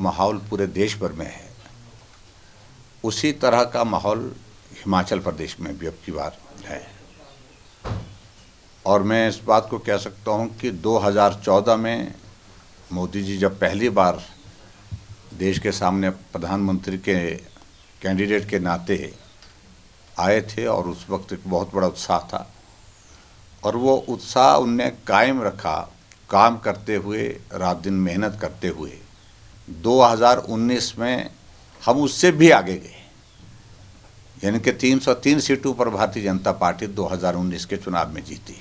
माहौल पूरे देश भर में है, उसी तरह का माहौल हिमाचल प्रदेश में भी अब की बार है। और मैं इस बात को कह सकता हूं कि 2014 में मोदी जी जब पहली बार देश के सामने प्रधानमंत्री के कैंडिडेट के नाते आए थे और उस वक्त एक बहुत बड़ा उत्साह था और वो उत्साह उनने कायम रखा, काम करते हुए, रात दिन मेहनत करते हुए। 2019 में हम उससे भी आगे गए, यानी कि 303 सीटों पर भारतीय जनता पार्टी 2019 के चुनाव में जीती।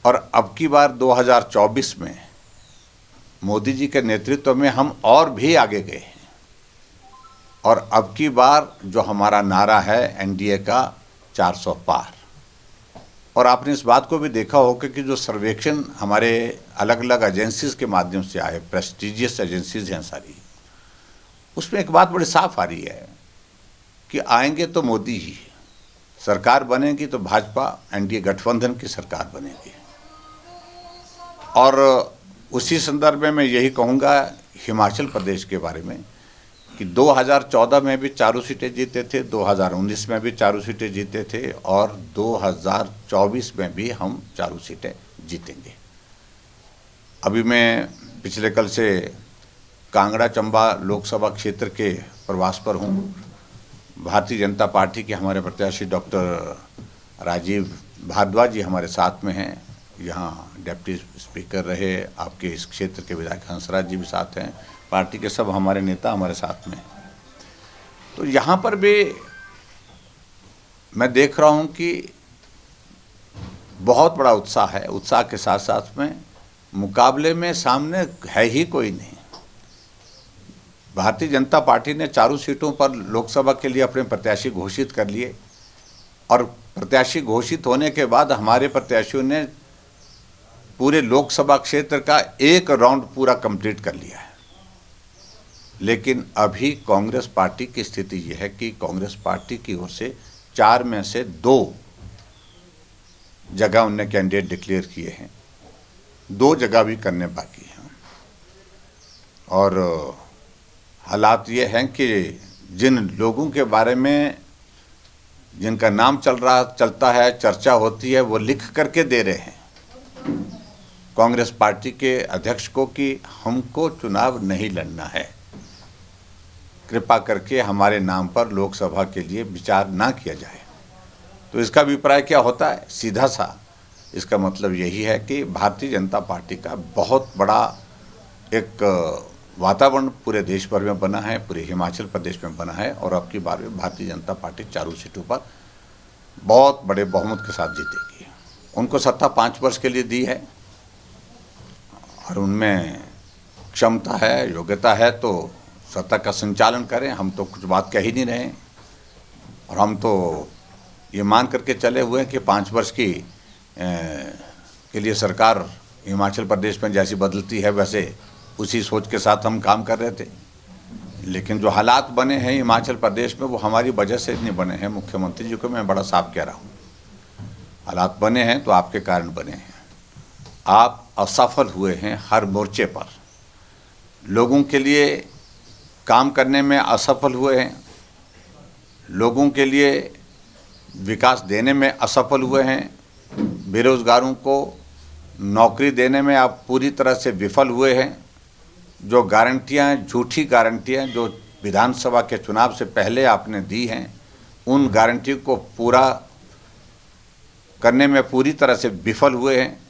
और अब की बार 2024 में मोदी जी के नेतृत्व में हम और भी आगे गए हैं। और अब की बार जो हमारा नारा है एनडीए का 400 पार। और आपने इस बात को भी देखा होगा कि जो सर्वेक्षण हमारे अलग अलग एजेंसीज के माध्यम से आए, प्रेस्टिजियस एजेंसीज हैं सारी, उसमें एक बात बड़ी साफ आ रही है कि आएंगे तो मोदी ही, सरकार बनेगी तो भाजपा एनडीए गठबंधन की सरकार बनेगी। और उसी संदर्भ में मैं यही कहूँगा हिमाचल प्रदेश के बारे में कि 2014 में भी 4 सीटें जीते थे, 2019 में भी 4 सीटें जीते थे और 2024 में भी हम 4 सीटें जीतेंगे। अभी मैं पिछले कल से कांगड़ा चंबा लोकसभा क्षेत्र के प्रवास पर हूँ। भारतीय जनता पार्टी के हमारे प्रत्याशी डॉक्टर राजीव भारद्वाज जी हमारे साथ में हैं। यहाँ डिप्टी स्पीकर रहे आपके इस क्षेत्र के विधायक हंसराज जी भी साथ हैं। पार्टी के सब हमारे नेता हमारे साथ में। तो यहाँ पर भी मैं देख रहा हूँ कि बहुत बड़ा उत्साह है। उत्साह के साथ साथ में मुकाबले में सामने है ही कोई नहीं। भारतीय जनता पार्टी ने 4 सीटों पर लोकसभा के लिए अपने प्रत्याशी घोषित कर लिए और प्रत्याशी घोषित होने के बाद हमारे प्रत्याशियों ने पूरे लोकसभा क्षेत्र का एक राउंड पूरा कंप्लीट कर लिया है। लेकिन अभी कांग्रेस पार्टी की स्थिति यह है कि कांग्रेस पार्टी की ओर से 4 में से 2 जगह उनने कैंडिडेट डिक्लेयर किए हैं, 2 जगह भी करने बाकी हैं। और हालात ये हैं कि जिन लोगों के बारे में जिनका नाम चलता है, चर्चा होती है, वो लिख करके दे रहे हैं कांग्रेस पार्टी के अध्यक्ष को कि हमको चुनाव नहीं लड़ना है, कृपा करके हमारे नाम पर लोकसभा के लिए विचार ना किया जाए। तो इसका अभिप्राय क्या होता है? सीधा सा इसका मतलब यही है कि भारतीय जनता पार्टी का बहुत बड़ा एक वातावरण पूरे देश भर में बना है, पूरे हिमाचल प्रदेश में बना है। और अब की बार में भारतीय जनता पार्टी 4 सीटों पर बहुत बड़े बहुमत के साथ जीतेगी। उनको सत्ता 5 वर्ष के लिए दी है और उनमें क्षमता है, योग्यता है तो सत्ता का संचालन करें। हम तो कुछ बात कह ही नहीं रहे और हम तो ये मान करके चले हुए हैं कि 5 वर्ष के लिए सरकार हिमाचल प्रदेश में जैसी बदलती है वैसे उसी सोच के साथ हम काम कर रहे थे। लेकिन जो हालात बने हैं हिमाचल प्रदेश में वो हमारी वजह से नहीं बने हैं। मुख्यमंत्री जी को मैं बड़ा साफ कह रहा हूँ, हालात बने हैं तो आपके कारण बने हैं। आप असफल हुए हैं हर मोर्चे पर, लोगों के लिए काम करने में असफल हुए हैं, लोगों के लिए विकास देने में असफल हुए हैं, बेरोजगारों को नौकरी देने में आप पूरी तरह से विफल हुए हैं। जो गारंटियां, झूठी गारंटियां जो विधानसभा के चुनाव से पहले आपने दी हैं, उन गारंटी को पूरा करने में पूरी तरह से विफल हुए हैं।